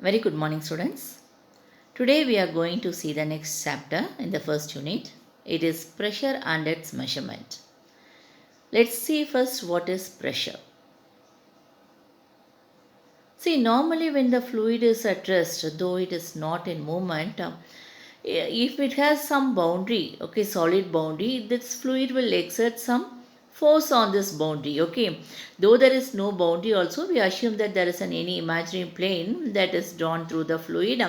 Very good morning, students. Today we are going to see the next chapter in the first unit. It is pressure and its measurement. Let's see first what is pressure. See, normally when the fluid is at rest, though it is not in movement, if it has some boundary, okay, solid boundary, this fluid will exert some force on this boundary, okay. Though there is no boundary also, we assume that there is any imaginary plane that is drawn through the fluid,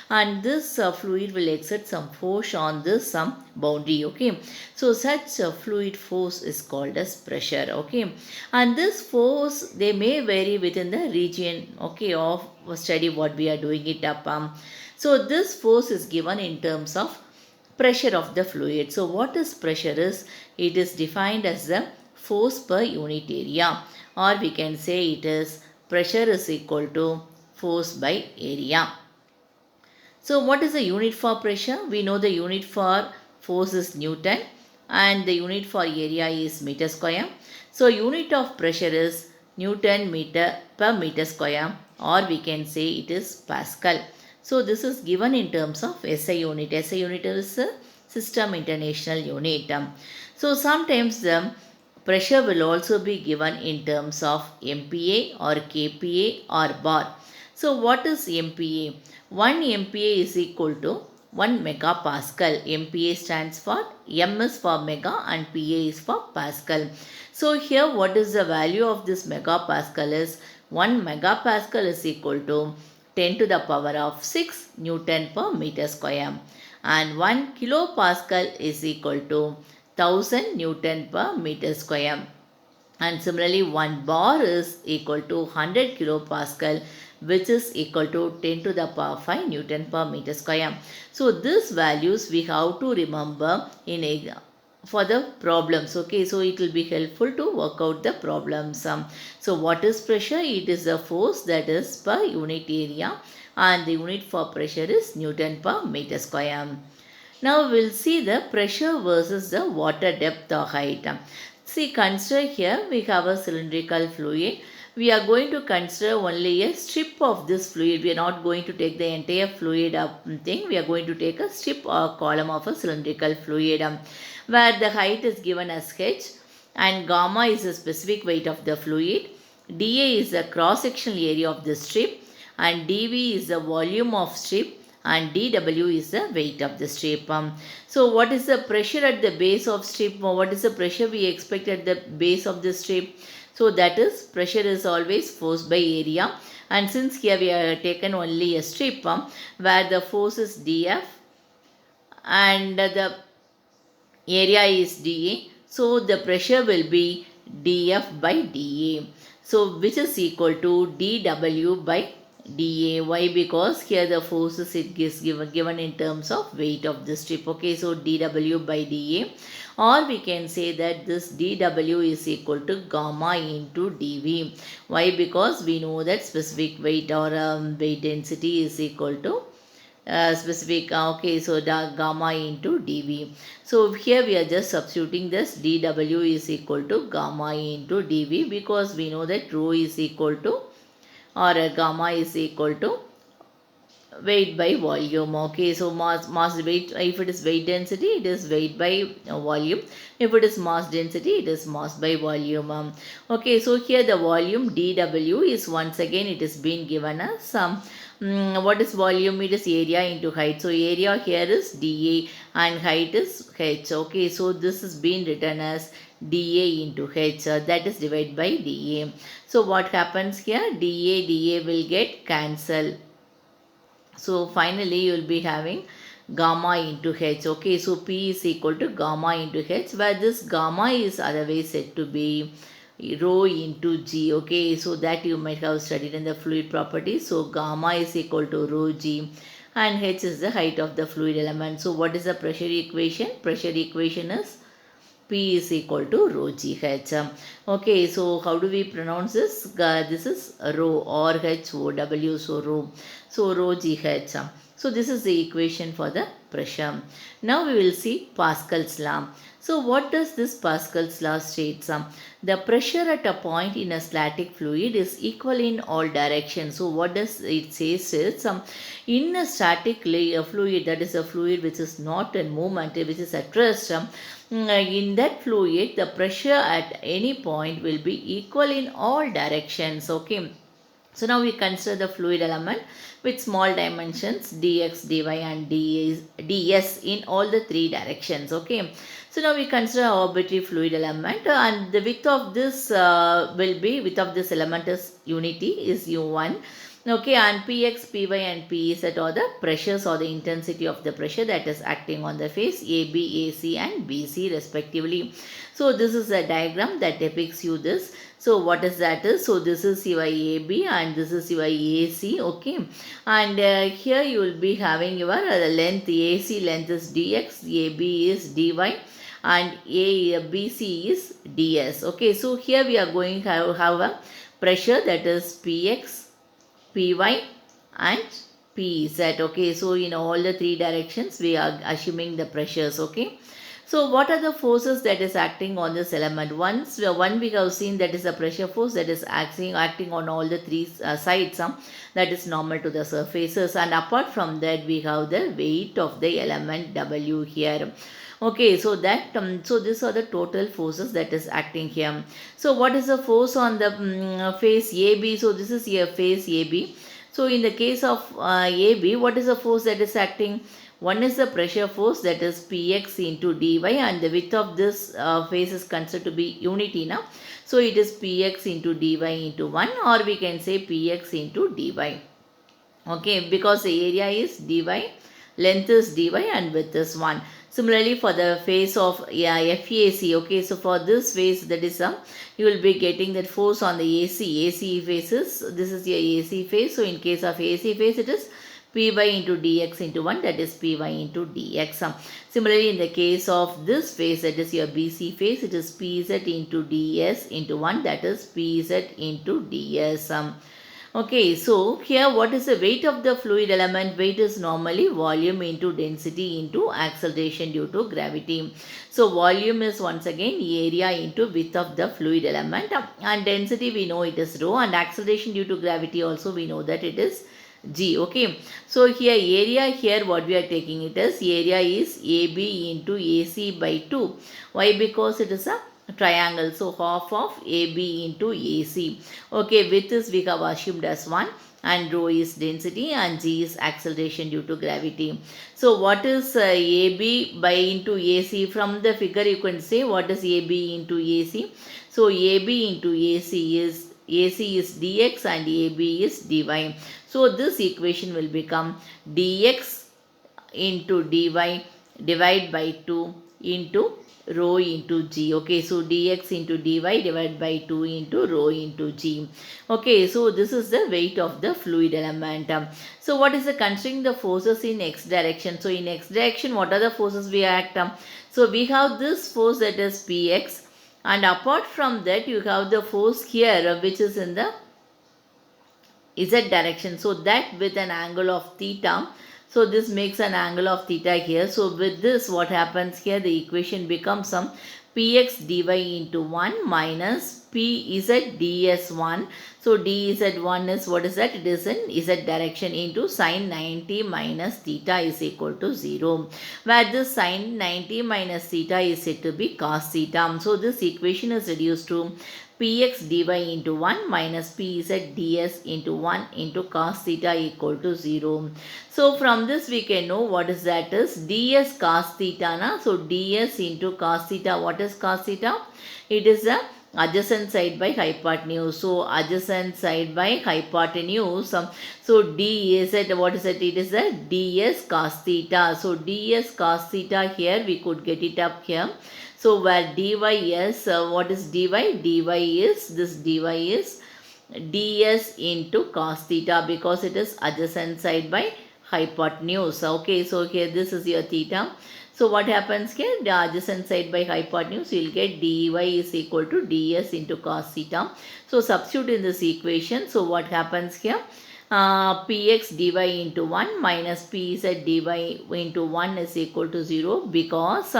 and this fluid will exert some force on this boundary, okay. So such fluid force is called as pressure, okay. And this force, they may vary within the region, okay, of study what we are doing it up. So this force is given in terms of pressure of the fluid. So what is pressure is, it is defined as the force per unit area, or we can say it is pressure is equal to force by area. So what is the unit for pressure? We know the unit for force is Newton and the unit for area is meter square. So unit of pressure is Newton meter per meter square, or we can say it is Pascal. So this is given in terms of SI unit. SI unit is a system international unit. So sometimes the pressure will also be given in terms of MPa or KPa or bar. So what is MPa? 1 MPa is equal to 1 megapascal. MPa stands for, M is for mega and Pa is for Pascal. So here what is the value of this megapascal is 1 megapascal is equal to 10 to the power of 6 Newton per meter square, and 1 kilopascal is equal to 1000 Newton per meter square. And similarly 1 bar is equal to 100 kilopascal, which is equal to 10 to the power 5 Newton per meter square. So these values we have to remember in for the problems, okay. So it will be helpful to work out the problems. So what is pressure? It is a force that is per unit area, and the unit for pressure is Newton per meter square. Now we'll see the pressure versus the water depth or height. See, consider here we have a cylindrical fluid. We are going to consider only a strip of this fluid. We are not going to take the entire fluid thing. We are going to take a strip or column of a cylindrical fluid, where the height is given as h, and gamma is the specific weight of the fluid. dA is the cross-sectional area of the strip, and dV is the volume of strip, and dW is the weight of the strip. So what is the pressure at the base of strip? What is the pressure we expect at the base of the strip? So that is, pressure is always force by area, and since here we have taken only a strip where the force is dF and the area is dA, so the pressure will be dF by dA, so which is equal to dW by dA. Why? Because here the forces it is given in terms of weight of the strip, okay. So dW by dA, or we can say that this dW is equal to gamma into dV. Why? Because we know that specific weight or weight density is equal to specific, okay, so gamma into dV. So here we are just substituting this dW is equal to gamma into dV, because we know that rho is equal to, or gamma is equal to weight by volume, okay. So mass weight, if it is weight density, it is weight by volume. If it is mass density, it is mass by volume. Okay, so here the volume dW is, once again it is being given as some what is volume? It is area into height. So area here is dA and height is h, okay. So this is being written as dA into h, that is divided by dA. So what happens here? dA will get cancelled. So finally you will be having gamma into h, okay. So P is equal to gamma into h, where this gamma is otherwise said to be rho into G, okay. So that you might have studied in the fluid properties. So gamma is equal to rho G, and h is the height of the fluid element. So what is the pressure equation? Pressure equation is P is equal to rho GH. Okay, so how do we pronounce this? This is rho, or H O W, so rho. So rho GH. So this is the equation for the pressure. Now we will see Pascal's law. So what does this Pascal's law states? The pressure at a point in a static fluid is equal in all directions. So what does it say is in a static fluid, that is a fluid which is not in movement, which is at rest, in that fluid the pressure at any point will be equal in all directions. Okay. So now we consider the fluid element with small dimensions dx, dy and ds in all the three directions. Okay. So now we consider arbitrary fluid element and the width of this width of this element is unity, is u1. Okay, and px, py and pz are the pressures or the intensity of the pressure that is acting on the face AB, AC and BC respectively. So this is a diagram that depicts you this. So what is that is? So this is your AB and this is your AC. Okay, and here you will be having your length. AC length is dx, AB is dy and BC is ds. Okay, so here we are going to have a pressure that is px, py and pz. Okay, so in all the three directions we are assuming the pressures. Okay, so what are the forces that is acting on this element? One we have seen, that is a pressure force that is acting on all the three sides, that is normal to the surfaces, and apart from that we have the weight of the element W here. Okay, so that so these are the total forces that is acting here. So what is the force on the face AB? So this is your face AB. So in the case of AB, what is the force that is acting? One is the pressure force, that is px into dy, and the width of this face is considered to be unity now. So it is px into dy into 1, or we can say px into dy. Okay, because the area is dy, length is dy and width is 1. Similarly for the face of FAC, okay, so for this face, that is you will be getting that force on the AC faces. This is your AC face. So in case of AC face, it is py into dx into 1, that is py into dx. Similarly in the case of this face, that is your BC face, it is pz into ds into 1, that is pz into ds. Okay, so here what is the weight of the fluid element? Weight is normally volume into density into acceleration due to gravity. So volume is once again area into width of the fluid element, and density we know it is rho, and acceleration due to gravity also we know that it is g. Okay, so here area, here what we are taking it as area is AB into AC by 2. Why? Because it is a triangle, so half of AB into AC. Okay, width is we have assumed as 1, and rho is density and g is acceleration due to gravity. So what is AB by into AC? From the figure you can say what is AB into AC. So AB into AC is dx and AB is dy. So this equation will become dx into dy divided by 2 into rho into g. Okay, so dx into dy divided by 2 into rho into g. Okay, so this is the weight of the fluid element. So what is the considering the forces in x direction? So in x direction, what are the forces we act? So we have this force, that is px, and apart from that you have the force here which is in the z direction, so that with an angle of theta. So this makes an angle of theta here. So with this, what happens here, the equation becomes some px dy into 1 minus pz ds1. So dz1 is, what is that? It is in z direction into sine 90 minus theta is equal to 0, where this sine 90 minus theta is said to be cos theta. So this equation is reduced to px dy into 1 minus pz ds into 1 into cos theta equal to 0. So from this we can know what is that is ds cos theta. Na? So ds into cos theta. What is cos theta? It is the adjacent side by hypotenuse. So adjacent side by hypotenuse. So d is it, what is it? It is the ds cos theta. So ds cos theta, here we could get it up here. So where dy is, what is dy? Dy is, this dy is ds into cos theta, because it is adjacent side by hypotenuse. Okay, so here this is your theta. So what happens here? The adjacent side by hypotenuse, you will get dy is equal to ds into cos theta. So substitute in this equation. So what happens here? px dy into 1 minus pz dy into 1 is equal to 0, because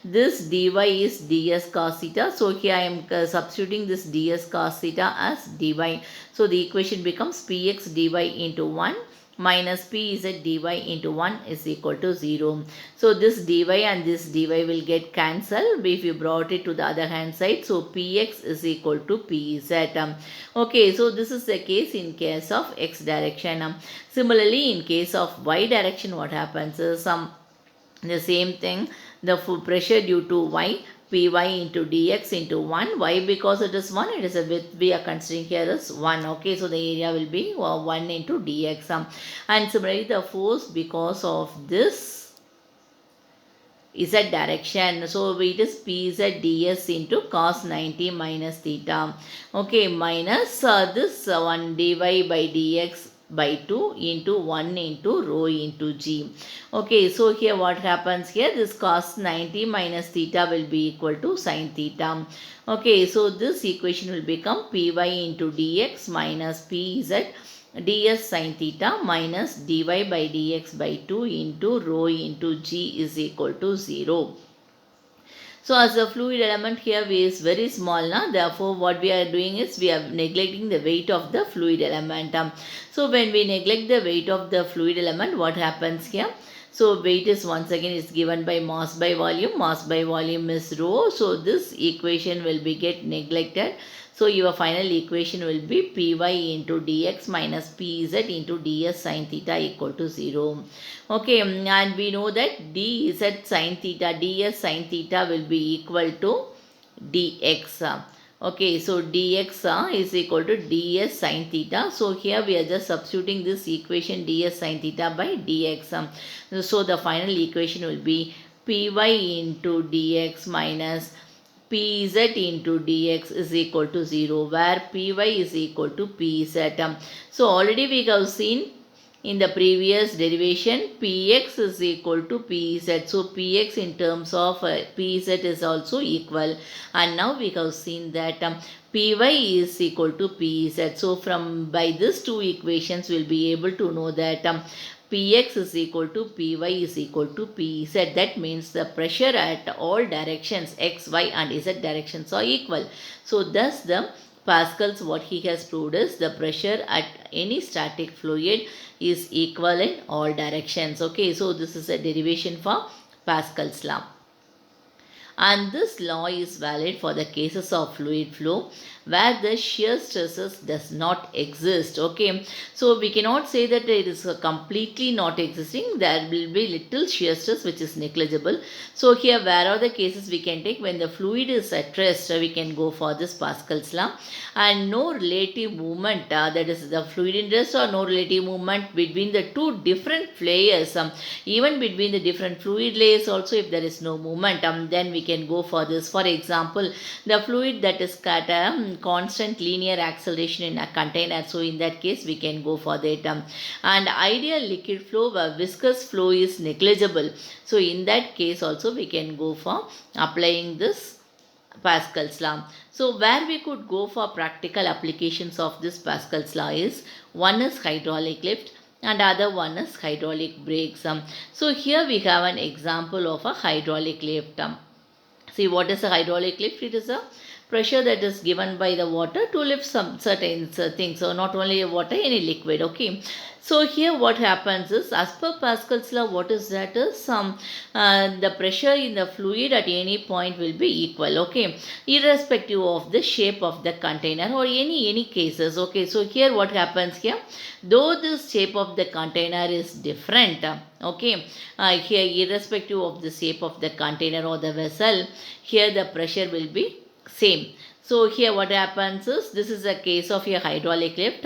this dy is ds cos theta. So here I am substituting this ds cos theta as dy. So the equation becomes px dy into 1 minus pz dy into 1 is equal to 0. So this dy and this dy will get cancelled if you brought it to the other hand side. So px is equal to pz. Okay, so this is the case in case of x direction. Similarly, in case of y direction, what happens is the same thing, the pressure due to y, py into dx into 1. Why? Because it is 1, it is a width we are considering here is 1. Okay, so the area will be 1 into dx. And similarly, the force because of this z direction, so it is pz ds into cos 90 minus theta. Okay, minus this 1 dy by dx by 2 into 1 into rho into g. Okay, so here what happens here, this cos 90 minus theta will be equal to sin theta. Okay, so this equation will become py into dx minus pz ds sin theta minus dy by dx by 2 into rho into g is equal to 0. So as the fluid element here is very small now, therefore what we are doing is we are neglecting the weight of the fluid element. So when we neglect the weight of the fluid element, what happens here? So weight is once again is given by mass by volume. Mass by volume is rho. So this equation will be get neglected. So your final equation will be py into dx minus pz into ds sin theta equal to 0. Okay, and we know that dz sin theta, ds sin theta will be equal to dx. Okay, so dx is equal to ds sin theta. So here we are just substituting this equation ds sin theta by dx. So the final equation will be py into dx minus pz into dx is equal to 0, where py is equal to pz. So already we have seen in the previous derivation px is equal to pz. So px in terms of pz is also equal, and now we have seen that py is equal to pz. So from by these two equations we will be able to know that px is equal to py is equal to pz. That means the pressure at all directions x, y and z directions are equal. So thus the Pascal's what he has proved is the pressure at any static fluid is equal in all directions. Okay, so this is a derivation for Pascal's law. And this law is valid for the cases of fluid flow where the shear stresses does not exist. Okay, so we cannot say that it is completely not existing. There will be little shear stress which is negligible. So here where are the cases we can take? When the fluid is at rest, we can go for this Pascal's law, and no relative movement, that is the fluid in rest, or no relative movement between the two different layers, even between the different fluid layers also, if there is no movement, then we can go for this. For example, the fluid that is at a constant linear acceleration in a container, so in that case we can go for that. And ideal liquid flow where viscous flow is negligible, so in that case also we can go for applying this Pascal's law. So where we could go for practical applications of this Pascal's law is, one is hydraulic lift and other one is hydraulic brakes. So here we have an example of a hydraulic lift. See, what is a hydraulic lift? It is a pressure that is given by the water to lift some certain things. So not only water, any liquid. Okay. So here what happens is, as per Pascal's law, what is that is the pressure in the fluid at any point will be equal. Okay, irrespective of the shape of the container or any cases. Okay, so here what happens here, though the shape of the container is different. Okay, here irrespective of the shape of the container or the vessel, here the pressure will be same. So here what happens is, this is a case of a hydraulic lift.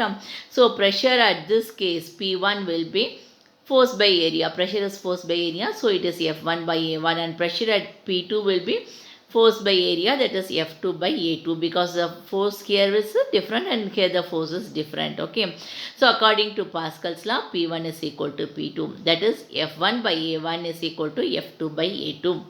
So pressure at this case P1 will be force by area. Pressure is force by area, so it is F1 by A1, and pressure at P2 will be force by area, that is F2 by A2, because the force here is different and here the force is different. Okay, so according to Pascal's law, P1 is equal to P2, that is F1 by A1 is equal to F2 by A2.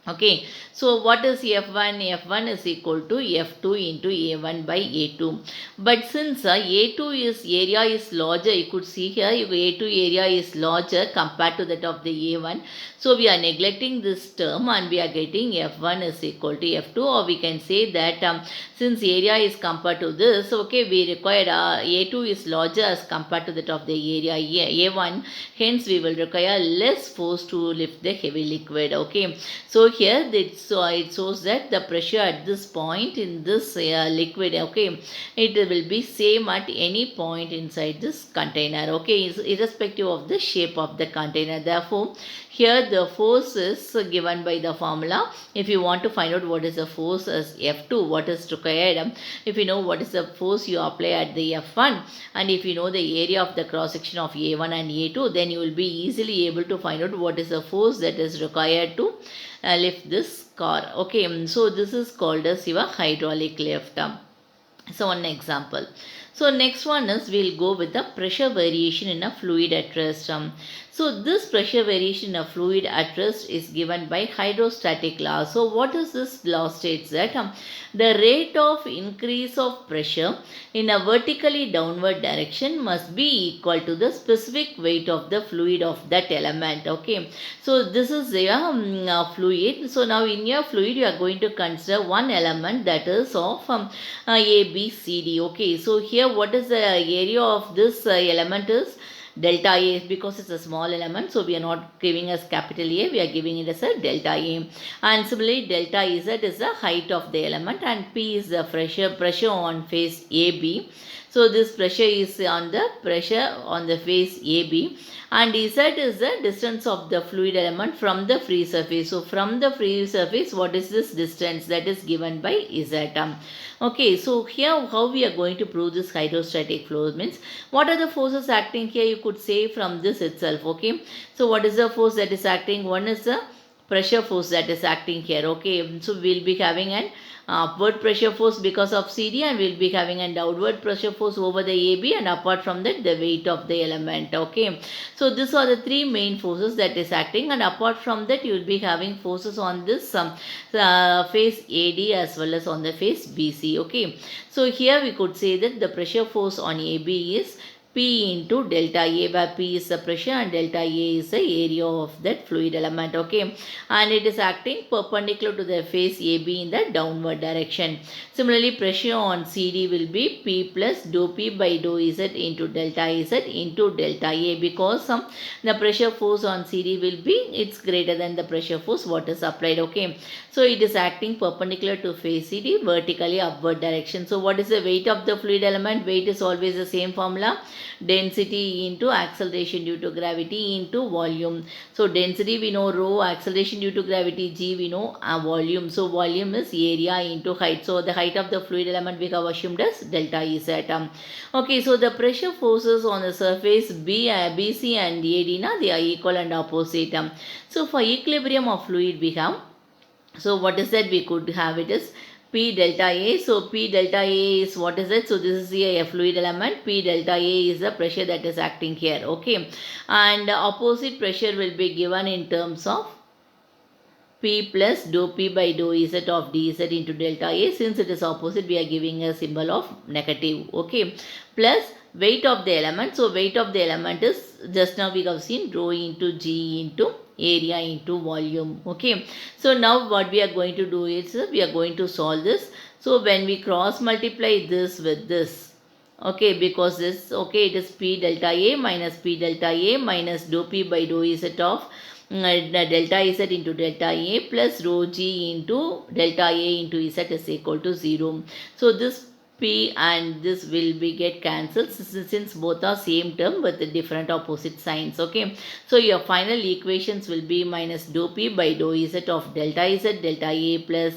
Okay, so what is F1? F1 is equal to F2 into A1 by A2. But since A2 is area is larger, you could see here A2 area is larger compared to that of the A1. So we are neglecting this term and we are getting F1 is equal to F2, or we can say that since area is compared to this, okay, we require A2 is larger as compared to that of the area A1. Hence we will require less force to lift the heavy liquid. Okay, so here it shows that the pressure at this point in this liquid, okay, it will be same at any point inside this container. Okay, irrespective of the shape of the container. Therefore, here the force is given by the formula. If you want to find out what is the force as F2, what is required, if you know what is the force you apply at the F1, and if you know the area of the cross section of A1 and A2, then you will be easily able to find out what is the force that is required to lift this car. Okay, so this is called as your hydraulic lift. So one example. So next one is we'll go with the pressure variation in a fluid at rest. So this pressure variation in a fluid at rest is given by hydrostatic law. So what is this law states that the rate of increase of pressure in a vertically downward direction must be equal to the specific weight of the fluid of that element. Okay, so this is a fluid. So now in your fluid you are going to consider one element that is of A, B, C, D. Okay, so here what is the area of this element is delta A, because it's a small element, so we are not giving as capital A, we are giving it as a delta A. And similarly delta Z is the height of the element, and P is the pressure on face AB. So this pressure is on the face AB, and Z is the distance of the fluid element from the free surface. So from the free surface, what is this distance? That is given by Z. Okay, so here how we are going to prove this hydrostatic flow means what are the forces acting here, you could say from this itself. Okay, so what is the force that is acting? One is the pressure force that is acting here. Okay, so we'll be having an upward pressure force because of CD, and we'll be having an downward pressure force over the AB, and apart from that the weight of the element. Okay, so these are the three main forces that is acting, and apart from that you will be having forces on this face AD as well as on the face BC. Okay, so here we could say that the pressure force on AB is P into delta A, where P is the pressure and delta A is the area of that fluid element. Okay, and it is acting perpendicular to the face AB in the downward direction. Similarly, pressure on CD will be P plus dou P by dou Z into delta Z into delta A, because the pressure force on CD will be, it's greater than the pressure force what is applied. Okay, so it is acting perpendicular to face CD, vertically upward direction. So what is the weight of the fluid element? Weight is always the same formula, density into acceleration due to gravity into volume. So density we know rho, acceleration due to gravity G, we know volume. So volume is area into height. So the height of the fluid element we have assumed as delta Z. Okay, so the pressure forces on the surface BC and AD, they are equal and opposite. So for equilibrium of fluid we have, so what is that we could have it is P delta A. So P delta A is what is it? So this is a fluid element. P delta A is the pressure that is acting here. Okay, and opposite pressure will be given in terms of P plus dou P by dou Z of dZ into delta A. Since it is opposite, we are giving a symbol of negative. Okay, plus weight of the element. So weight of the element is, just now we have seen, rho into G into area into volume. Okay, so now what we are going to do is we are going to solve this. So when we cross multiply this with this, okay, because this, okay, it is P delta A minus P delta A minus dou P by dou Z of delta Z into delta A plus rho G into delta A into Z is equal to 0. So this P and this will be get cancelled since both are same term with the different opposite signs. Okay, so your final equations will be minus dou P by dou Z of delta Z delta A plus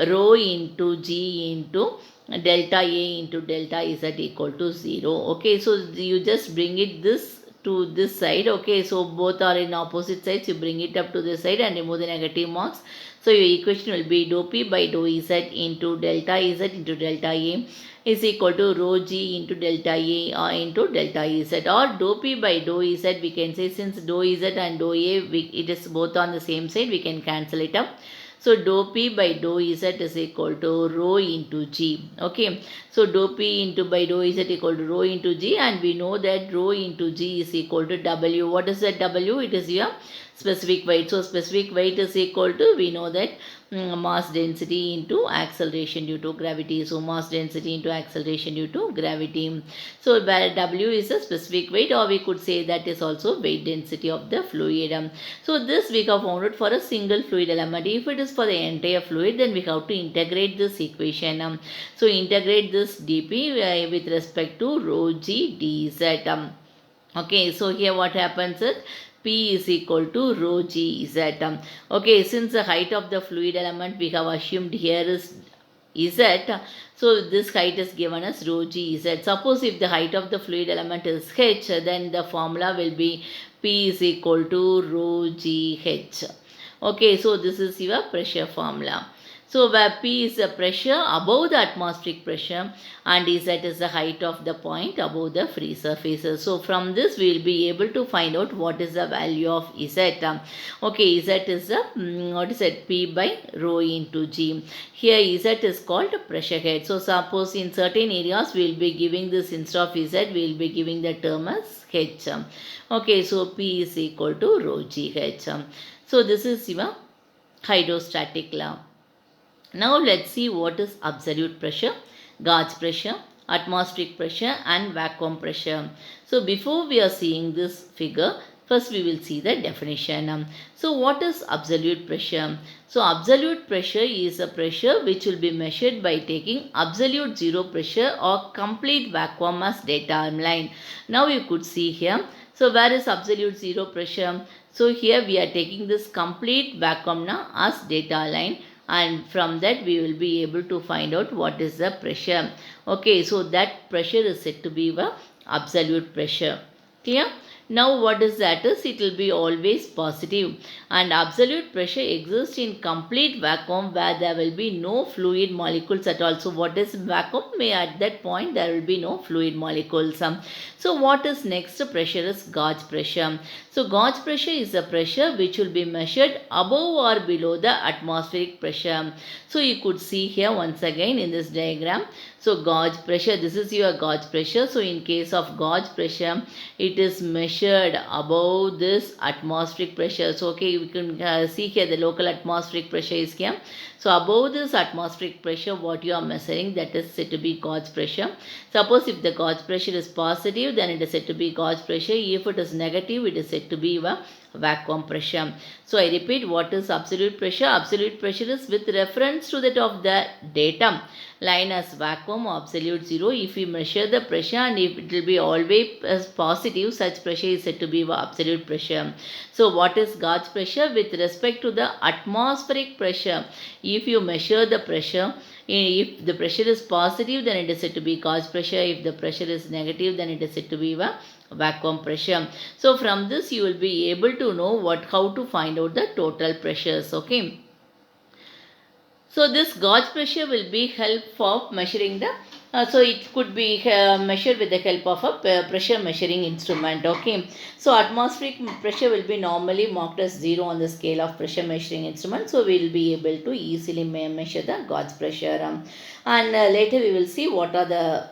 rho into G into delta A into delta Z equal to 0. Okay, so you just bring it this to this side. Okay, so both are in opposite sides, you bring it up to this side and remove the negative marks. So your equation will be dou P by dou Z into delta Z into delta A is equal to rho G into delta A into delta Z, or dou P by dou Z we can say, since dou Z and dou A it is both on the same side, we can cancel it up. So dou P by dou Z is equal to rho into G. Okay. So dou P into by dou Z equal to rho into G, and we know that rho into G is equal to W. What is that W? It is your specific weight. So specific weight is equal to, we know that mass density into acceleration due to gravity. So mass density into acceleration due to gravity. So where W is a specific weight, or we could say that is also weight density of the fluid. So this we have found it for a single fluid element. If it is for the entire fluid, then we have to integrate this equation. So integrate this dP with respect to rho G dz. Okay, so here what happens is P is equal to rho G Z. Okay, since the height of the fluid element we have assumed here is Z, so this height is given as rho G Z. Suppose if the height of the fluid element is H, then the formula will be P is equal to rho G H. Okay, so this is your pressure formula. So where P is the pressure above the atmospheric pressure and Z is the height of the point above the free surfaces. So from this we will be able to find out what is the value of Z. Okay, Z is the, what is it, P by rho into G. Here Z is called pressure head. So suppose in certain areas we will be giving this, instead of Z we will be giving the term as H. Okay, so P is equal to rho G H. So this is your hydrostatic law. Now let's see what is absolute pressure, gauge pressure, atmospheric pressure and vacuum pressure. So before we are seeing this figure, first we will see the definition. So what is absolute pressure? So absolute pressure is a pressure which will be measured by taking absolute zero pressure or complete vacuum as data line. Now you could see here. So where is absolute zero pressure? So here we are taking this complete vacuum now as data line, and from that we will be able to find out what is the pressure. Okay, so that pressure is said to be the absolute pressure. Clear? Now what is that is, it will be always positive, and absolute pressure exists in complete vacuum where there will be no fluid molecules at all. So what is vacuum? At that point there will be no fluid molecules. So what is next pressure is gauge pressure. So gauge pressure is a pressure which will be measured above or below the atmospheric pressure. So you could see here once again in this diagram. So gauge pressure, this is your gauge pressure. So in case of gauge pressure, it is measured above this atmospheric pressure. So okay, we can see here the local atmospheric pressure is here. So above this atmospheric pressure, what you are measuring, that is said to be gauge pressure. Suppose if the gauge pressure is positive, then it is said to be gauge pressure. If it is negative, it is said to be vacuum pressure. So I repeat, what is absolute pressure? Absolute pressure is with reference to that of the datum line as vacuum or absolute zero. If we measure the pressure and if it will be always as positive, such pressure is said to be absolute pressure. So what is gauge pressure? With respect to the atmospheric pressure, if you measure the pressure, if the pressure is positive, then it is said to be gauge pressure. If the pressure is negative, then it is said to be vacuum pressure. So from this you will be able to know how to find out the total pressures. Okay. So this gauge pressure will be help for measuring the, so it could be measured with the help of a pressure measuring instrument. Okay. So atmospheric pressure will be normally marked as 0 on the scale of pressure measuring instrument. So we will be able to easily measure the gauge pressure. And later we will see what are the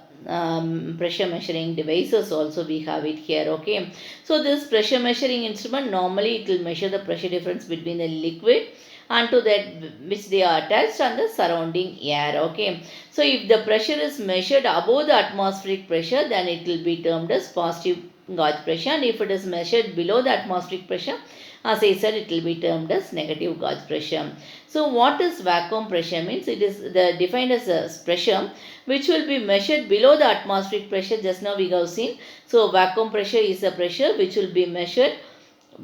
pressure measuring devices also we have it here. Okay. So this pressure measuring instrument, normally it will measure the pressure difference between the liquid and to that which they are attached and the surrounding air. Okay. So if the pressure is measured above the atmospheric pressure, then it will be termed as positive gauge pressure, and if it is measured below the atmospheric pressure, as I said, it will be termed as negative gauge pressure. So what is vacuum pressure means? It is defined as a pressure which will be measured below the atmospheric pressure. Just now we have seen. So vacuum pressure is a pressure which will be measured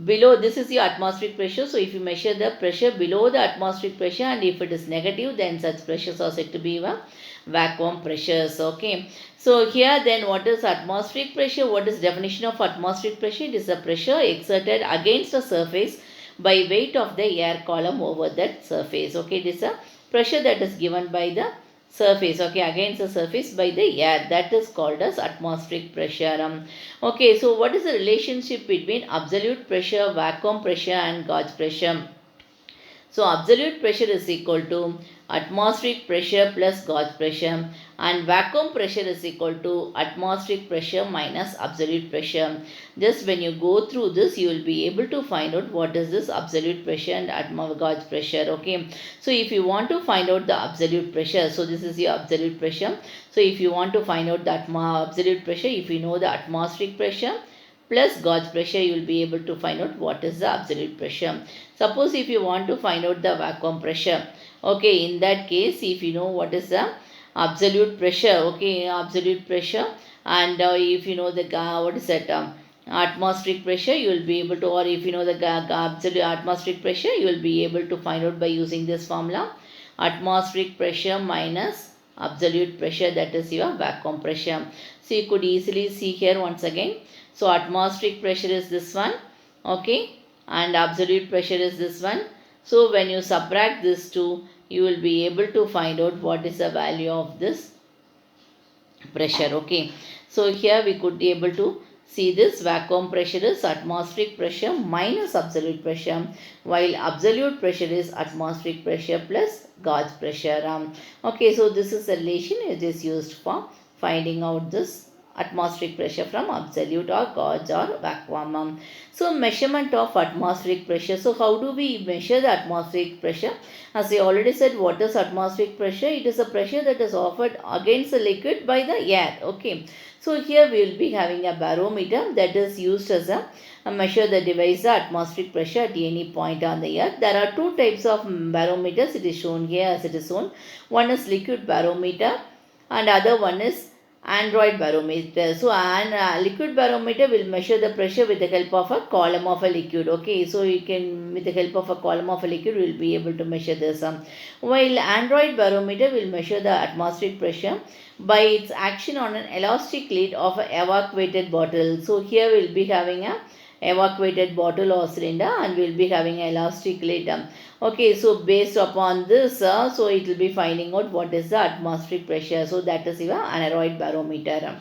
below. This is the atmospheric pressure. So if you measure the pressure below the atmospheric pressure and if it is negative, then such pressures are said to be vacuum pressures. Okay. So here then what is atmospheric pressure? What is definition of atmospheric pressure? It is a pressure exerted against a surface by weight of the air column over that surface. Okay. It is a pressure that is given by the surface, okay, against the surface by the air. That is called as atmospheric pressure. Okay, so what is the relationship between absolute pressure, vacuum pressure and gauge pressure? So absolute pressure is equal to atmospheric pressure plus gauge pressure, and vacuum pressure is equal to atmospheric pressure minus absolute pressure. Just when you go through this, you will be able to find out what is this absolute pressure and gauge pressure. Okay. So if you want to find out the absolute pressure, so this is your absolute pressure. So if you want to find out the absolute pressure, if you know the atmospheric pressure plus gauge pressure, you will be able to find out what is the absolute pressure. Suppose if you want to find out the vacuum pressure, okay, in that case, if you know what is the absolute pressure, okay, absolute pressure, and if you know the what is that atmospheric pressure, you will be able to, or if you know the absolute atmospheric pressure, you will be able to find out by using this formula: atmospheric pressure minus absolute pressure, that is your vacuum pressure. So you could easily see here once again. So atmospheric pressure is this one, okay, and absolute pressure is this one. So when you subtract these two, you will be able to find out what is the value of this pressure. Okay, so here we could be able to see this vacuum pressure is atmospheric pressure minus absolute pressure, while absolute pressure is atmospheric pressure plus gauge pressure. Okay, so this is a relation it is used for finding out this atmospheric pressure from absolute or gauge or vacuum. So measurement of atmospheric pressure. So how do we measure the atmospheric pressure? As I already said, what is atmospheric pressure? It is a pressure that is offered against the liquid by the air. Okay. So here we will be having a barometer that is used as a measure the device the atmospheric pressure at any point on the earth. There are two types of barometers. It is shown here as it is shown. One is liquid barometer and other one is Android barometer. So an liquid barometer will measure the pressure with the help of a column of a liquid. Okay, so you can, with the help of a column of a liquid, will be able to measure this. While Android barometer will measure the atmospheric pressure by its action on an elastic lid of an evacuated bottle. So here we will be having a evacuated bottle or cylinder and we will be having an elastic lid. Okay, so based upon this, so it will be finding out what is the atmospheric pressure. So that is your aneroid barometer.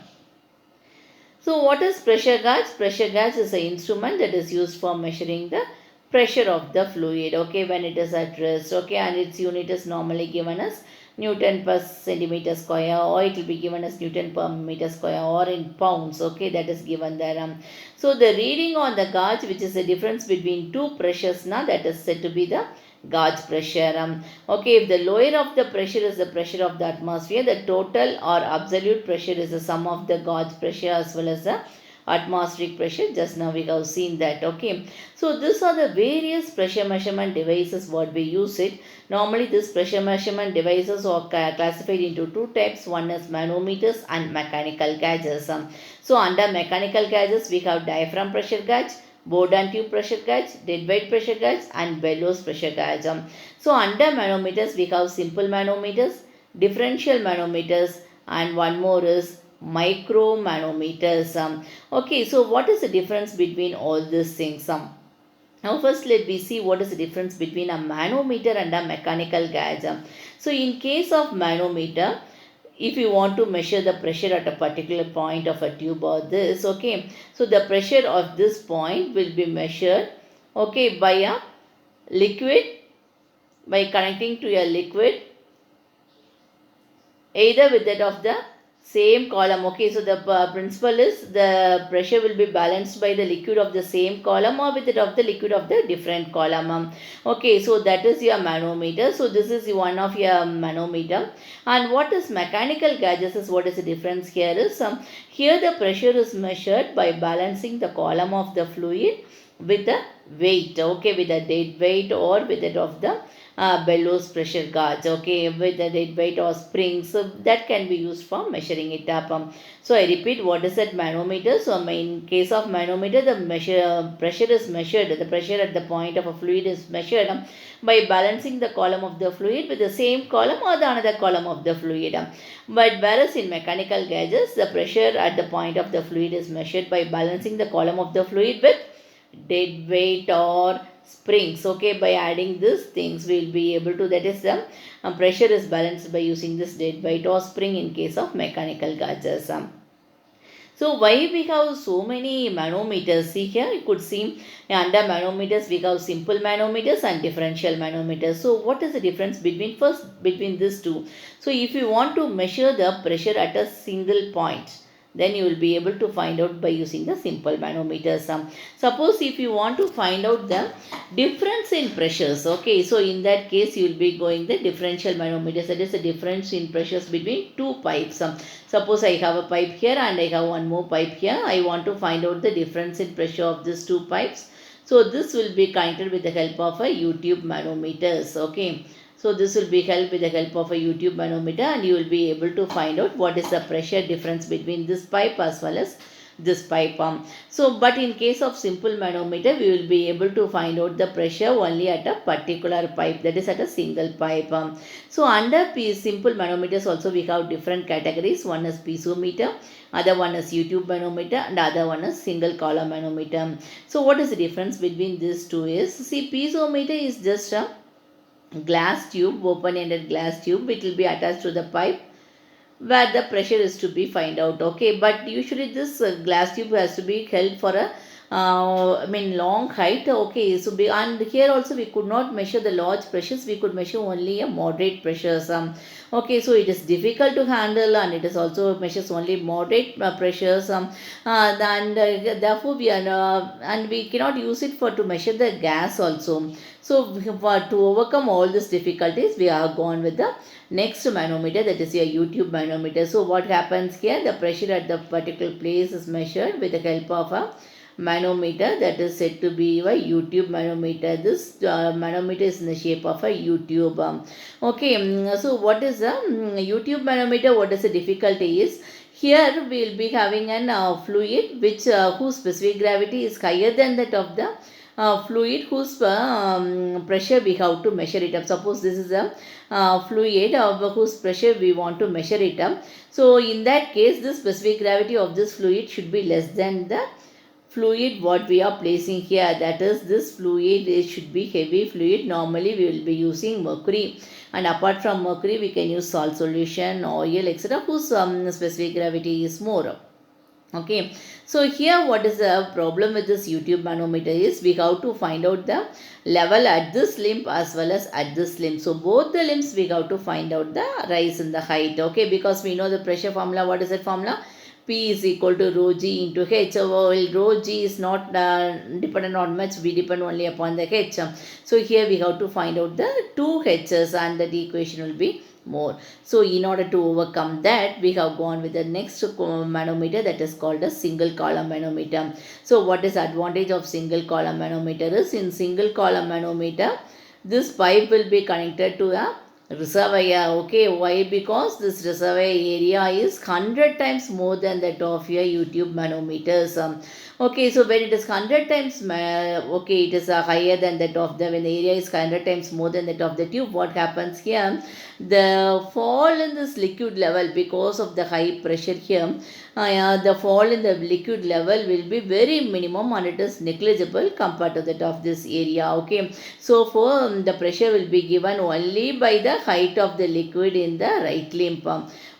So what is pressure gauge? Pressure gauge is an instrument that is used for measuring the pressure of the fluid, okay, when it is at rest, okay, and its unit is normally given as Newton per centimeter square, or it will be given as Newton per meter square, or in pounds, okay, that is given there. So the reading on the gauge, which is the difference between two pressures, now that is said to be the gauge pressure. Okay, if the lower of the pressure is the pressure of the atmosphere, the total or absolute pressure is the sum of the gauge pressure as well as the atmospheric pressure. Just now we have seen that. Okay, so these are the various pressure measurement devices what we use it. Normally these pressure measurement devices are classified into two types. One is manometers and mechanical gauges. So under mechanical gauges we have diaphragm pressure gauge, Bourdon tube pressure gauge, dead weight pressure gauge and bellows pressure gauge. So under manometers we have simple manometers, differential manometers, and one more is micro manometers. Okay, so what is the difference between all these things? Now first let me see what is the difference between a manometer and a mechanical gauge. So in case of manometer, if you want to measure the pressure at a particular point of a tube or this, okay, so the pressure of this point will be measured, okay, by a liquid, by connecting to a liquid either with that of the same column. Okay, so the principle is the pressure will be balanced by the liquid of the same column or with it of the liquid of the different column. Okay, so that is your manometer. So this is one of your manometer. And what is mechanical gauges is what is the difference here is here the pressure is measured by balancing the column of the fluid with the weight, okay, with the dead weight or with it of the bellows pressure gauge, okay, with the dead weight or spring. So that can be used for measuring it up. So I repeat, what is that manometer? So in case of manometer, the pressure is measured, the pressure at the point of a fluid is measured by balancing the column of the fluid with the same column or the another column of the fluid. But whereas in mechanical gauges, the pressure at the point of the fluid is measured by balancing the column of the fluid with dead weight or springs. Okay, by adding these things we will be able to, that is the pressure is balanced by using this dead weight or spring in case of mechanical gauges. So why we have so many manometers? See here, you could see under manometers we have simple manometers and differential manometers. So what is the difference between these two? So if you want to measure the pressure at a single point, then you will be able to find out by using the simple manometers. Suppose if you want to find out the difference in pressures, okay, so in that case you will be going the differential manometers, that is the difference in pressures between two pipes. Suppose I have a pipe here and I have one more pipe here. I want to find out the difference in pressure of these two pipes. So this will be connected with the help of a U-tube manometers. Okay. So this will be helped with the help of a U-tube manometer, and you will be able to find out what is the pressure difference between this pipe as well as this pipe. So but in case of simple manometer, we will be able to find out the pressure only at a particular pipe, that is at a single pipe. So under simple manometers also we have different categories. One is piezometer, other one is U-tube manometer, and other one is single column manometer. So what is the difference between these two is, see, piezometer is just a glass tube, open-ended glass tube. It will be attached to the pipe where the pressure is to be find out. Okay, but usually this glass tube has to be held for a long height. Okay, so and here also we could not measure the large pressures, we could measure only a moderate pressures. Okay, so it is difficult to handle, and it is also measures only moderate pressures. And therefore we are and we cannot use it for to measure the gas also. So to overcome all these difficulties, we are gone with the next manometer, that is your U-tube manometer. So what happens here, the pressure at the particular place is measured with the help of a manometer, that is said to be a U-tube manometer. This manometer is in the shape of a U-tube. Okay, so what is a U-tube manometer? What is the difficulty is, here we will be having an fluid which whose specific gravity is higher than that of the fluid whose pressure we have to measure it up. Suppose this is a fluid whose pressure we want to measure it up. So in that case, the specific gravity of this fluid should be less than the fluid what we are placing here. That is, this fluid should be heavy fluid. Normally we will be using mercury, and apart from mercury we can use salt solution, oil, etc., whose specific gravity is more. Okay, so here what is the problem with this U-tube manometer is, we have to find out the level at this limb as well as at this limb. So both the limbs we have to find out the rise in the height. Okay, because we know the pressure formula. What is that formula? P is equal to rho g into h. So while rho g is not dependent on much, we depend only upon the h. So here we have to find out the two h's, and that equation will be more. So in order to overcome that, we have gone with the next manometer, that is called a single column manometer. So what is advantage of single column manometer is, in single column manometer, this pipe will be connected to a reservoir. Okay, why? Because this reservoir area is 100 times more than that of your U-tube manometers. Okay, so when it is 100 times, okay, it is higher than that of the, when the area is 100 times more than that of the tube, what happens here? The fall in this liquid level, because of the high pressure here, the fall in the liquid level will be very minimum, and it is negligible compared to that of this area. Okay, so for the pressure will be given only by the height of the liquid in the right limb.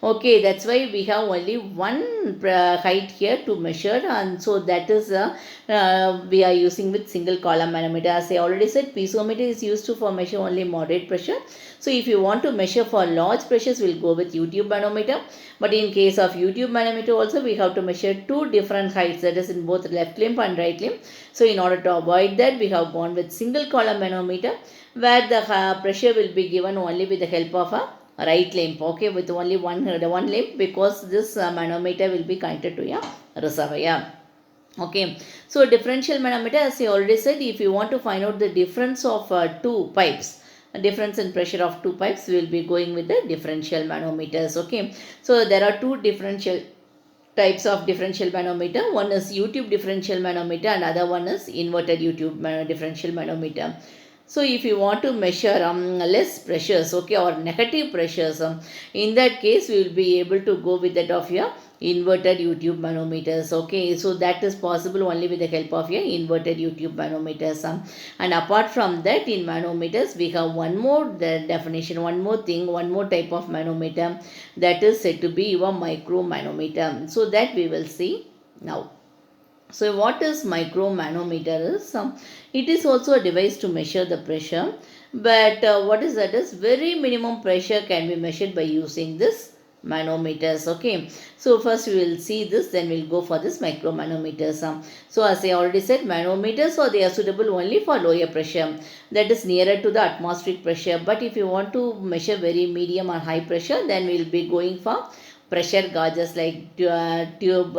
Okay, that's why we have only one height here to measure, and so that is we are using with single column manometer. As I already said, piezometer is used to for measure only moderate pressure. So if you want to measure for large pressures, we'll go with U-tube manometer. But in case of U-tube manometer also, we have to measure two different heights, that is in both left limb and right limb. So in order to avoid that, we have gone with single column manometer, where the pressure will be given only with the help of a right limb. Okay, with only one limb, because this manometer will be connected to a reservoir. Okay, so differential manometer, as I already said, if you want to find out the difference of two pipes, a difference in pressure of two pipes, we will be going with the differential manometers. Okay, so there are two differential types of differential manometer. One is U-tube differential manometer, and other one is inverted U-tube differential manometer. So if you want to measure less pressures, okay, or negative pressures, in that case we will be able to go with that of your inverted U-tube manometers. Okay, so that is possible only with the help of your inverted U-tube manometers. And apart from that, in manometers we have one more definition, one more thing, one more type of manometer, that is said to be your micro manometer. So that we will see now. So what is micro manometer is, it is also a device to measure the pressure, but what is that is very minimum pressure can be measured by using this manometers. Okay, so first we will see this, then we'll go for this micro manometers. So as I already said, manometers, so they are suitable only for lower pressure, that is nearer to the atmospheric pressure. But if you want to measure very medium or high pressure, then we'll be going for pressure gauges like tube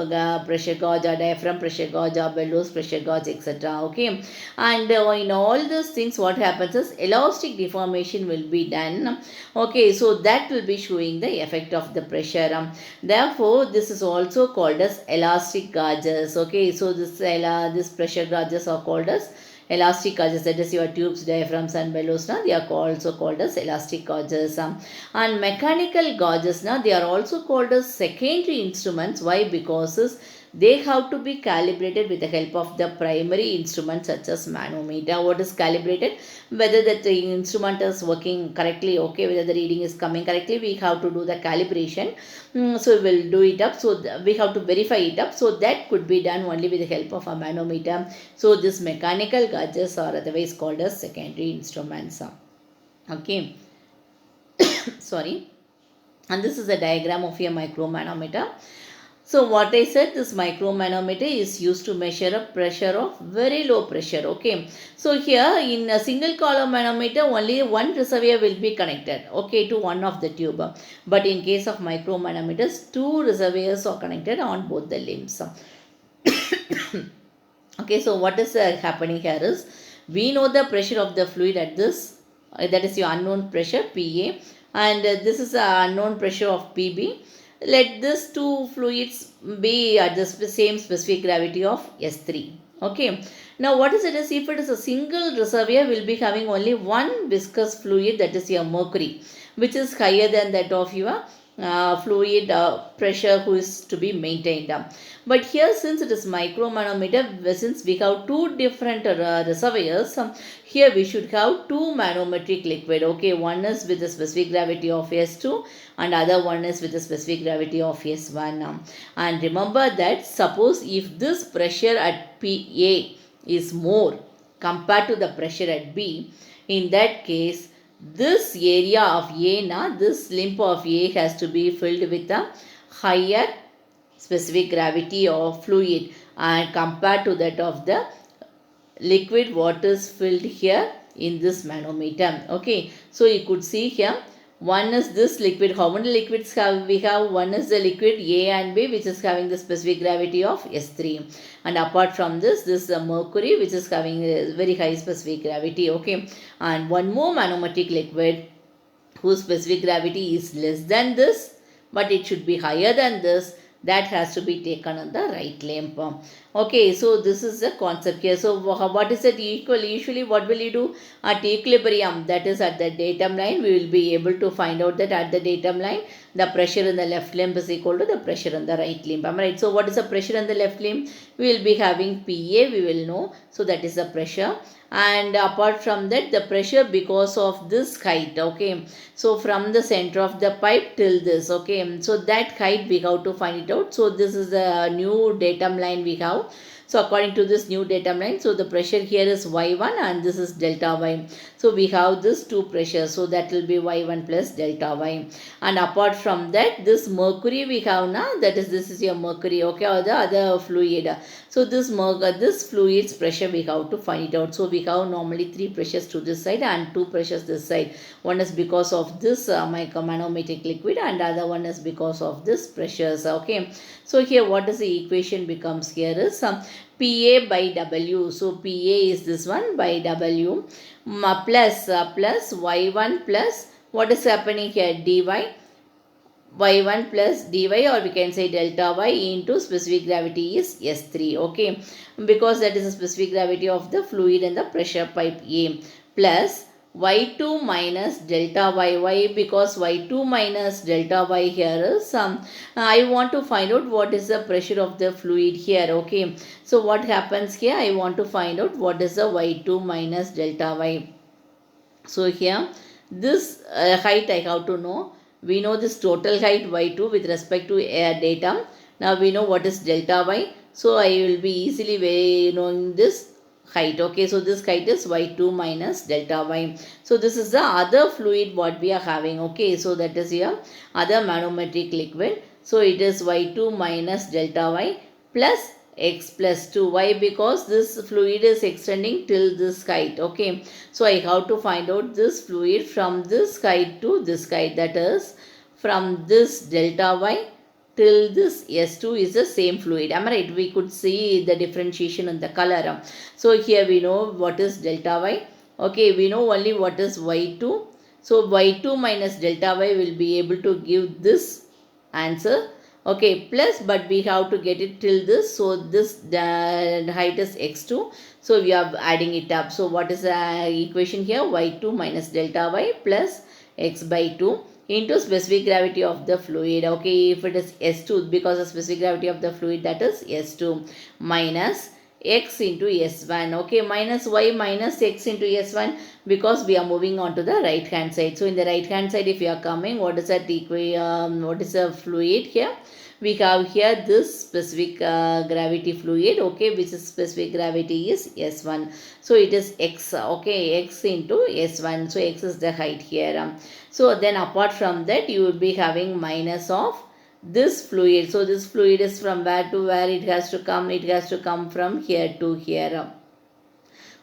pressure gauge or diaphragm pressure gauge or bellows pressure gauge, etc. Okay, and in all these things what happens is elastic deformation will be done. Okay, so that will be showing the effect of the pressure. Therefore this is also called as elastic gauges. Okay, so this pressure gauges are called as elastic gauges, that is your tubes, diaphragms and bellows, now they are also called as elastic gauges. And mechanical gauges, now they are also called as secondary instruments. Why? Because they have to be calibrated with the help of the primary instrument such as manometer. What is calibrated? Whether that the instrument is working correctly, okay, whether the reading is coming correctly, we have to do the calibration. So we will do it up, so we have to verify it up, so that could be done only with the help of a manometer. So this mechanical gauges are otherwise called as secondary instruments. Okay, sorry. And this is a diagram of a micromanometer. So what I said, this micromanometer is used to measure a pressure of very low pressure. Okay, so here in a single column manometer only one reservoir will be connected, okay, to one of the tube. But in case of micromanometers, two reservoirs are connected on both the limbs. Okay, so what is happening here is, we know the pressure of the fluid at this, that is your unknown pressure PA, and this is a unknown pressure of PB. Let these two fluids be at the same specific gravity of S3. Okay. Now what is it is, if it is a single reservoir, will be having only one viscous fluid, that is your mercury, which is higher than that of your fluid pressure who is to be maintained. But here, since it is micromanometer, since we have two different reservoirs, here we should have two manometric liquid. Okay, one is with a specific gravity of S2 and other one is with a specific gravity of S1. And remember that suppose if this pressure at PA is more compared to the pressure at B, in that case this area of A, this limb of A has to be filled with a higher specific gravity of fluid and compared to that of the liquid what is filled here in this manometer. Okay, so you could see here, one is this liquid. How many liquids have we have? One is the liquid A and B, which is having the specific gravity of S3, and apart from this is the mercury, which is having a very high specific gravity. Okay, and one more manometric liquid whose specific gravity is less than this, but it should be higher than this, that has to be taken on the right limb. Okay, so this is the concept here. So what is it equal? Usually what will you do? At equilibrium, that is at the datum line, we will be able to find out that at the datum line, the pressure in the left limb is equal to the pressure in the right limb. Am I right? So what is the pressure in the left limb? We will be having PA, we will know. So that is the pressure. And apart from that, the pressure because of this height. Okay, so from the center of the pipe till this. Okay, so that height we have to find it out. So this is the new datum line we have. So according to this new datum line, so the pressure here is Y1 and this is delta Y. So we have this two pressures. So that will be Y1 plus delta Y. And apart from that, this mercury we have now, that is this is your mercury, okay, or the other fluid. So this fluid's pressure we have to find it out. So we have normally three pressures to this side and two pressures this side. One is because of this manometric liquid and other one is because of this pressures. Okay, so here what is the equation becomes here is PA by W. So PA is this one by W plus Y1 plus what is happening here, dy, Y1 plus dy, or we can say delta Y into specific gravity is S3. Okay, because that is the specific gravity of the fluid and the pressure pipe A, plus y2 minus delta y. Why? Because y2 minus delta y here is I want to find out what is the pressure of the fluid here. Okay, so what happens here? I want to find out what is the y2 minus delta y. So here this height I have to know. We know this total height y2 with respect to air datum. Now we know what is delta y. So I will be easily knowing this height. Okay, so this height is y2 minus delta y. So this is the other fluid what we are having. Okay, so that is here other manometric liquid. So it is y2 minus delta y plus x plus 2. Why? Because this fluid is extending till this height. Okay, so I have to find out this fluid from this height to this height, that is from this delta y till this S2 is the same fluid. Am I right? We could see the differentiation in the color. So here we know what is delta y. Okay, we know only what is y2. So y2 minus delta y will be able to give this answer. Okay, plus but we have to get it till this. So this height is x2. So we are adding it up. So what is the equation here? y2 minus delta y plus x by 2 into specific gravity of the fluid. Okay, if it is S2, because the specific gravity of the fluid, that is S2 minus x into S1. Okay, minus y minus x into S1, because we are moving on to the right hand side. So in the right hand side, if you are coming, what is that what is the fluid here? We have here this specific gravity fluid, okay, which is specific gravity is S1. So it is x, okay, x into S1. So x is the height here. So then apart from that, you will be having minus of this fluid. So this fluid is from where to where it has to come? It has to come from here to here.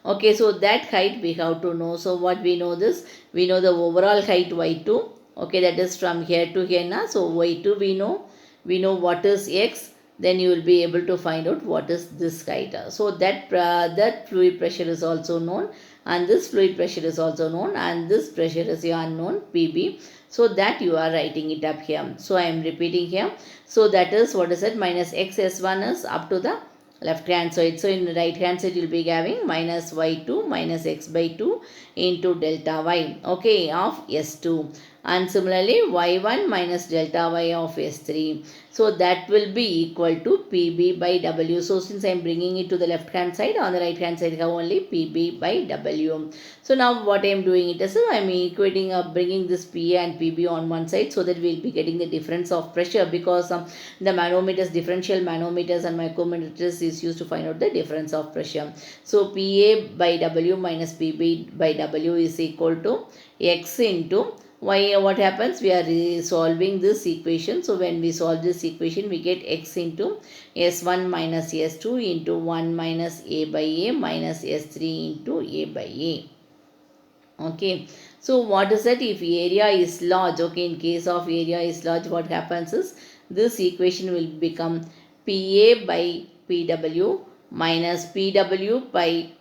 Okay, so that height we have to know. So what we know this? We know the overall height y2. Okay, that is from here to here now. So y2 we know. We know what is x. Then you will be able to find out what is this height. So that fluid pressure is also known, and this fluid pressure is also known, and this pressure is your unknown Pb. So that you are writing it up here. So I am repeating here. So that is, what is it? Minus x S1 is up to the left hand side. So in the right hand side you will be having minus y2 minus x by 2 into delta y, okay, of S2, and similarly y1 minus delta y of S3. So that will be equal to Pb by W. So since I am bringing it to the left hand side, on the right hand side I have only Pb by W. So now what I am doing it is, I am equating bringing this Pa and Pb on one side, so that we will be getting the difference of pressure, because the manometers, differential manometers and micrometers is used to find out the difference of pressure. So Pa by W minus Pb by W is equal to x into y. What happens? We are solving this equation. So when we solve this equation, we get x into S1 minus S2 into 1 minus A by A minus S3 into A by A. Okay, so what is that? If area is large, okay, in case of area is large, what happens is this equation will become Pa by Pw minus Pw by,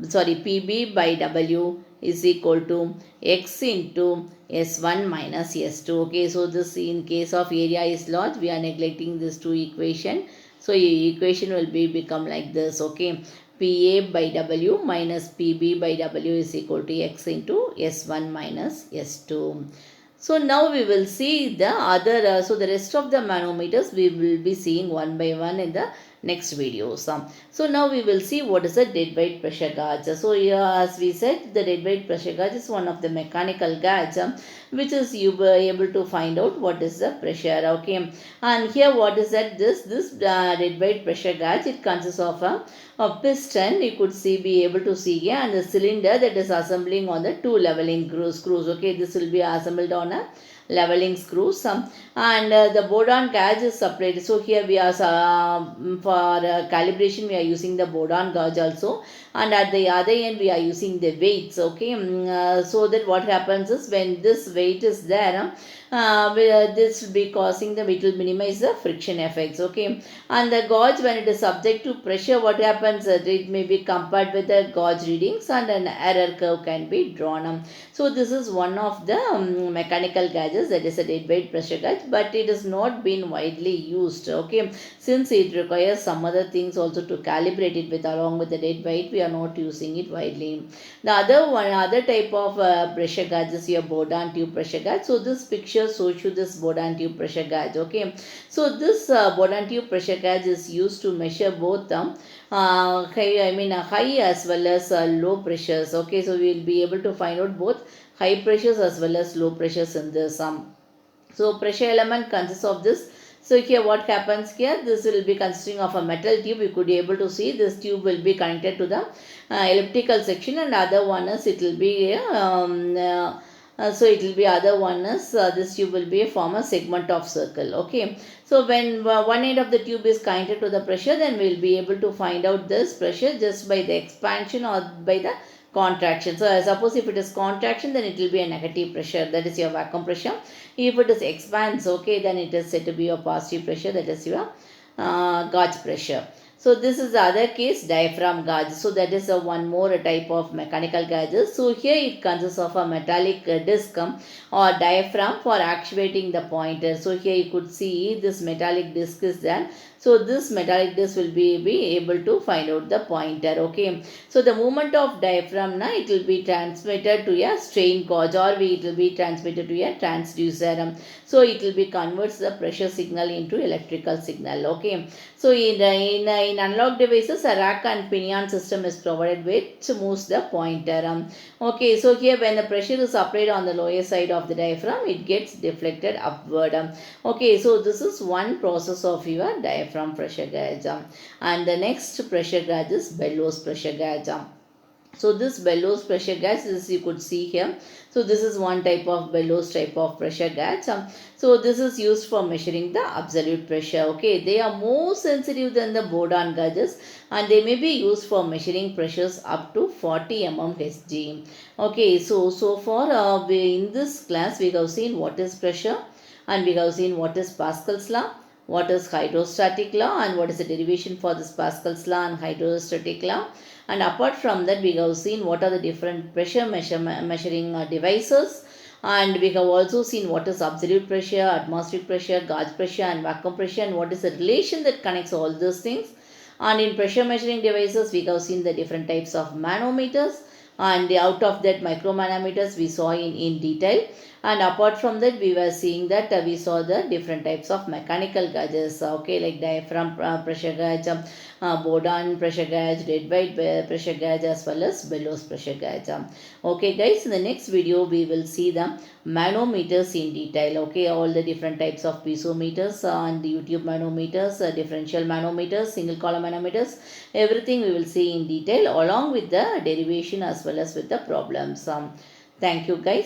sorry, Pb by W is equal to x into S1 minus S2. Okay, so this, in case of area is large, we are neglecting this two equation. So your equation will be become like this. Okay, Pa by W minus Pb by W is equal to x into S1 minus S2. So now we will see the other, so the rest of the manometers we will be seeing one by one in the next videos. So now we will see what is a dead weight pressure gauge. So as we said, the dead weight pressure gauge is one of the mechanical gauge which is you were able to find out what is the pressure. Okay, and here what is that? This dead weight pressure gauge, it consists of a piston, you could see, be able to see here, and the cylinder that is assembling on the two leveling screws. Okay, this will be assembled on a leveling screws, and the Bourdon gauge is separated. So here we are for calibration we are using the Bourdon gauge also, and at the other end we are using the weights. Okay, so that what happens is, when this weight is there, this will be causing the, it will minimize the friction effects. Okay, and the gauge, when it is subject to pressure, what happens, it may be compared with the gauge readings, and an error curve can be drawn. So this is one of the mechanical gauges gauges, that is a dead weight pressure gauge, but it has not been widely used. Okay, since it requires some other things also to calibrate it with along with the dead weight, we are not using it widely. The other type of pressure gauge is your Bourdon tube pressure gauge. So this picture shows you this Bourdon tube pressure gauge. Okay, so this Bourdon tube pressure gauge is used to measure both high as well as low pressures. Okay, so we will be able to find out both high pressures as well as low pressures in this. So pressure element consists of this. So here what happens here, this will be consisting of a metal tube. You could be able to see this tube will be connected to the elliptical section, and other one is it will be so it will be other one is this tube will be a form a segment of circle. Okay, so when one end of the tube is connected to the pressure, then we will be able to find out this pressure just by the expansion or by the contraction. So suppose if it is contraction, then it will be a negative pressure, that is your vacuum pressure. If it is expands, okay, then it is said to be your positive pressure, that is your gauge pressure. So this is the other case, diaphragm gauge. So that is one more type of mechanical gauges. So here it consists of a metallic disc or diaphragm for actuating the pointer. So here you could see this metallic disc is there. So this metallic disc will be able to find out the pointer. Okay, so the movement of diaphragm now, it will be transmitted to a strain gauge, or it will be transmitted to a transducer. So it will be converts the pressure signal into electrical signal. Okay, so in analog devices, a rack and pinion system is provided which moves the pointer. Okay, so here when the pressure is applied on the lower side of the diaphragm, it gets deflected upward. Okay, so this is one process of your diaphragm pressure gauge. And the next pressure gauge is bellows pressure gauge. So this bellows pressure gauge, as you could see here. So this is one type of bellows type of pressure gauge. So this is used for measuring the absolute pressure. Okay, they are more sensitive than the Bourdon gauges, and they may be used for measuring pressures up to 40 mmHg. Okay, so far in this class we have seen what is pressure, and we have seen what is Pascal's law, what is hydrostatic law, and what is the derivation for this Pascal's law and hydrostatic law. And apart from that, we have seen what are the different pressure measuring devices, and we have also seen what is absolute pressure, atmospheric pressure, gauge pressure, and vacuum pressure, and what is the relation that connects all those things. And in pressure measuring devices, we have seen the different types of manometers, and out of that micromanometers we saw in detail. And apart from that, we were seeing that we saw the different types of mechanical gauges, okay, like diaphragm pressure gauge, Bourdon pressure gauge, dead weight pressure gauge, as well as bellows pressure gauge. Okay guys, in the next video we will see the manometers in detail. Okay, all the different types of piezometers and the YouTube manometers, differential manometers, single column manometers, everything we will see in detail along with the derivation as well as with the problems. Thank you guys.